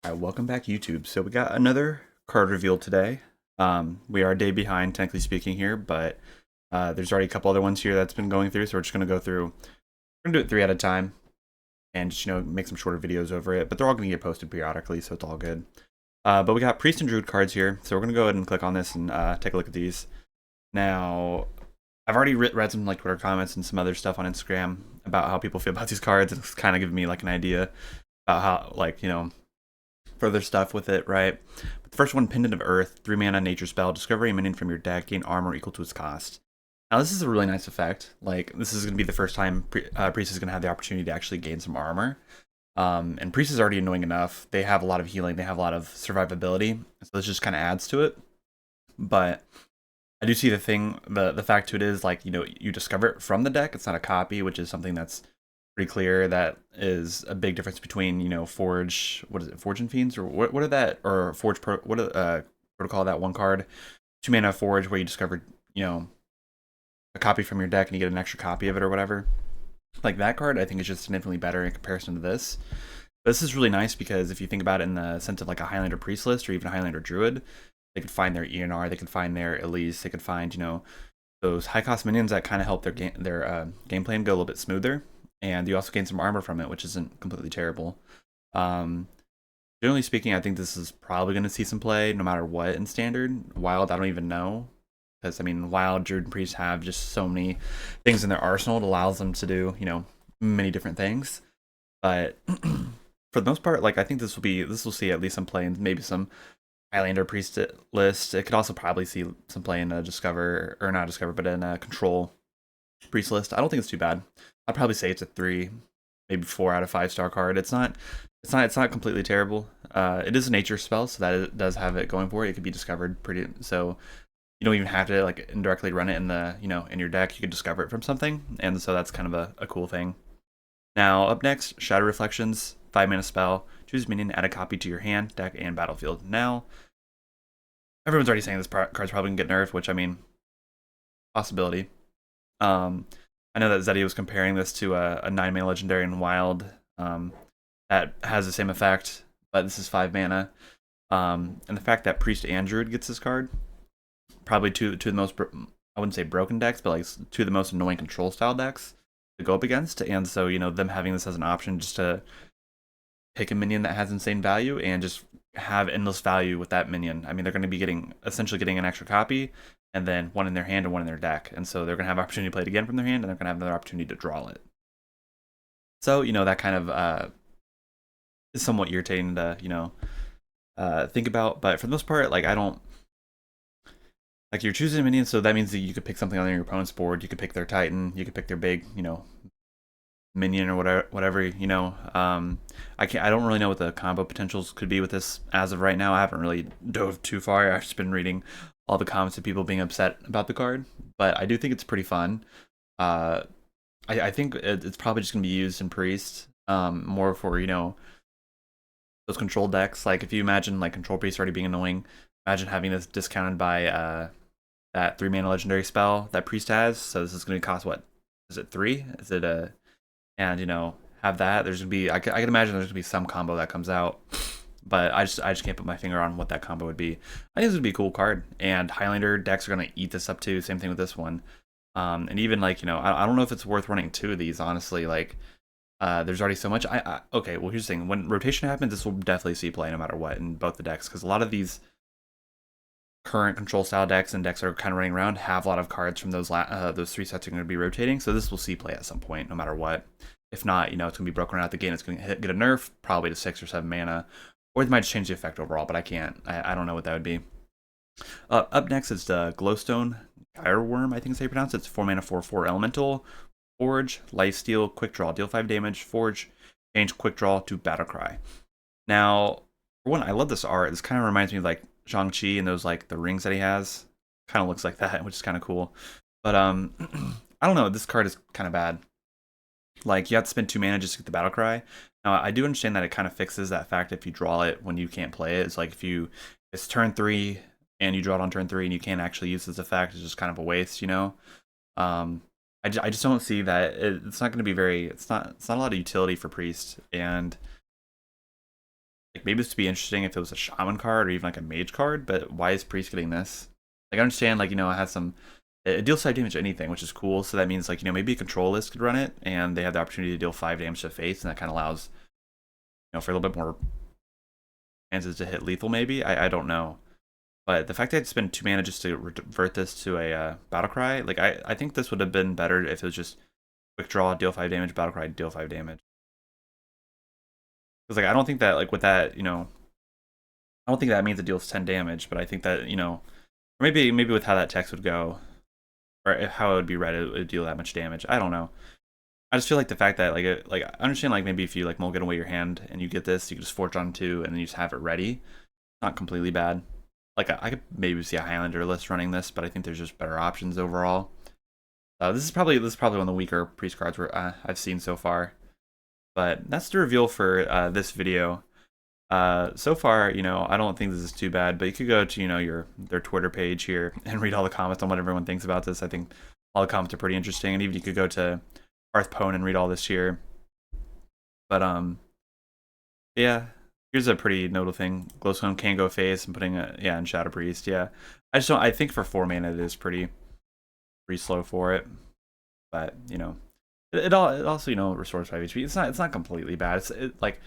Alright, welcome back YouTube. So we got another card reveal today. We are a day behind, technically speaking here, but there's already a couple other ones here that's been going through, so we're just gonna go through. We're gonna do it three at a time and just make some shorter videos over it. But they're all gonna get posted periodically, so it's all good. But we got Priest and Druid cards here, so we're gonna go ahead and click on this and take a look at these. Now, I've already read some like Twitter comments and some other stuff on Instagram about how people feel about these cards. It's kind of giving me like an idea about how further stuff with it, right? But the first one, Pendant of Earth, 3 mana nature spell, discover a minion from your deck, gain armor equal to its cost. Now this is a really nice effect. Like, this is going to be the first time Priest is going to have the opportunity to actually gain some armor. And Priest is already annoying enough. They have a lot of healing, they have a lot of survivability, so this just kind of adds to it. But I do see the fact to it is, like, you discover it from the deck, it's not a copy, which is something that's pretty clear. That is a big difference between, Forge, what is it, Forge and Fiends, or what are that, or Forge Pro, what are, protocol, that one card, 2 mana Forge, where you discover, a copy from your deck and you get an extra copy of it or whatever. Like, that card I think is just significantly better in comparison to this. But this is really nice because if you think about it in the sense of like a Highlander Priest list or even a Highlander Druid, they could find their ENR, they could find their Elise, they could find, those high cost minions that kind of help their game plan go a little bit smoother. And you also gain some armor from it, which isn't completely terrible. Um, Generally speaking, I think this is probably going to see some play no matter what in Standard. Wild, I don't even know. Because, I mean, Wild, Druid, and Priest have just so many things in their arsenal. It allows them to do, many different things. But for the most part, like, I think this will see at least some play in maybe some Highlander Priest list. It could also probably see some play in a Discover, or not Discover, but in a Control Priest list. I don't think it's too bad. I'd probably say it's a 3, maybe 4 out of 5-star card. It's not completely terrible. It is a nature spell, so that it does have it going for it. It could be discovered pretty, so you don't even have to like indirectly run it in the in your deck. You could discover it from something, and so that's kind of a cool thing. Now up next, Shadow Reflections, 5 mana spell. Choose minion, add a copy to your hand, deck, and battlefield. Now, everyone's already saying this card's probably gonna get nerfed, which, I mean, possibility. I know that Zeddy was comparing this to a 9 mana legendary in Wild that has the same effect, but this is 5 mana. And the fact that Priest and Druid gets this card, probably two of the most, I wouldn't say broken decks, but like two of the most annoying control style decks to go up against. And so, them having this as an option just to pick a minion that has insane value and just have endless value with that minion. I mean, they're going to be essentially getting an extra copy, and then one in their hand and one in their deck. And so they're going to have opportunity to play it again from their hand, and they're going to have another opportunity to draw it. So, that kind of is somewhat irritating to, think about. But for the most part, like, I don't... Like, you're choosing a minion, so that means that you could pick something on your opponent's board. You could pick their Titan. You could pick their big, minion or whatever. I don't really know what the combo potentials could be with this as of right now. I haven't really dove too far. I've just been reading all the comments of people being upset about the card, but I do think it's pretty fun. I think it's probably just gonna be used in Priest, more for those control decks. Like, if you imagine like Control Priest already being annoying, imagine having this discounted by that 3 mana legendary spell that Priest has. So this is gonna cost, what is it, 3? Is it a and have that? There's gonna be, I can imagine there's gonna be some combo that comes out, but I just can't put my finger on what that combo would be. I think this would be a cool card, and Highlander decks are gonna eat this up too. Same thing with this one. And even like, I don't know if it's worth running 2 of these, honestly. Like, there's already so much. Okay, well, here's the thing: when rotation happens, this will definitely see play no matter what in both the decks, because a lot of these current control style decks and decks that are kind of running around have a lot of cards from those 3 sets are going to be rotating. So this will see play at some point, no matter what. If not, it's going to be broken out the game. It's going to get a nerf, probably to 6 or 7 mana, or they might just change the effect overall. But I don't know what that would be. Up next is the Glowstone Gyreworm, I think is how you pronounce it. It's 4 mana, 4/4 elemental. Forge, Lifesteal, Quick Draw, deal 5 damage. Forge, change Quick Draw to Battlecry. Now, for one, I love this art. This kind of reminds me of like Shang-Chi and those, like, the rings that he has. Kind of looks like that, which is kind of cool. But I don't know, this card is kind of bad. Like, you have to spend 2 mana just to get the battle cry. Now, I do understand that it kind of fixes that fact if you draw it when you can't play it. It's like, it's turn 3 and you draw it on turn 3 and you can't actually use this effect, it's just kind of a waste, I just don't see that. It's not going to be very, it's not a lot of utility for Priest. And like, like maybe this would be interesting if it was a shaman card or even like a mage card, but why is priest getting this? Like I understand like, you know, it has some, it deals 5 damage to anything, which is cool. So that means like, you know, maybe a control list could run it and they have the opportunity to deal 5 damage to face, and that kind of allows, you know, for a little bit more chances to hit lethal maybe. I don't know. But the fact that I had to spend 2 mana just to revert this to a battle cry, like I think this would have been better if it was just quick draw, deal 5 damage, battle cry, deal 5 damage. Because like I don't think that like with that, you know, I don't think that means it deals 10 damage, but I think that, you know, or maybe with how that text would go, or how it would be read, it would deal that much damage. I don't know. I just feel like the fact that like I understand like maybe if you like mulligan away your hand and you get this, you can just forge on 2 and then you just have it ready. Not completely bad. Like I could maybe see a Highlander list running this, but I think there's just better options overall. This is probably one of the weaker priest cards I've seen so far. But that's the reveal for this video. So far, you know, I don't think this is too bad, but you could go to, you know, their Twitter page here and read all the comments on what everyone thinks about this. I think all the comments are pretty interesting, and even you could go to Hearthstone and read all this here. But yeah, here's a pretty notable thing. Glowstone can go face and putting in Shadow Priest. Yeah, I just don't. I think for 4 mana it is pretty slow for it, but you know, it also, you know, restores 5 HP. It's not completely bad. It's like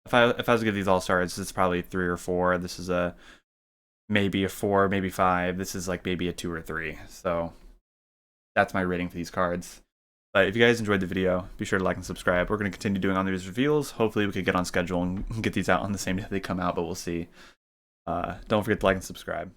if I was to give these all stars, it's probably 3 or 4. This is maybe a 4, maybe 5. This is like maybe a 2 or 3. So that's my rating for these cards. But if you guys enjoyed the video, be sure to like and subscribe. We're going to continue doing on these reveals. Hopefully we could get on schedule and get these out on the same day they come out, but we'll see. Don't forget to like and subscribe.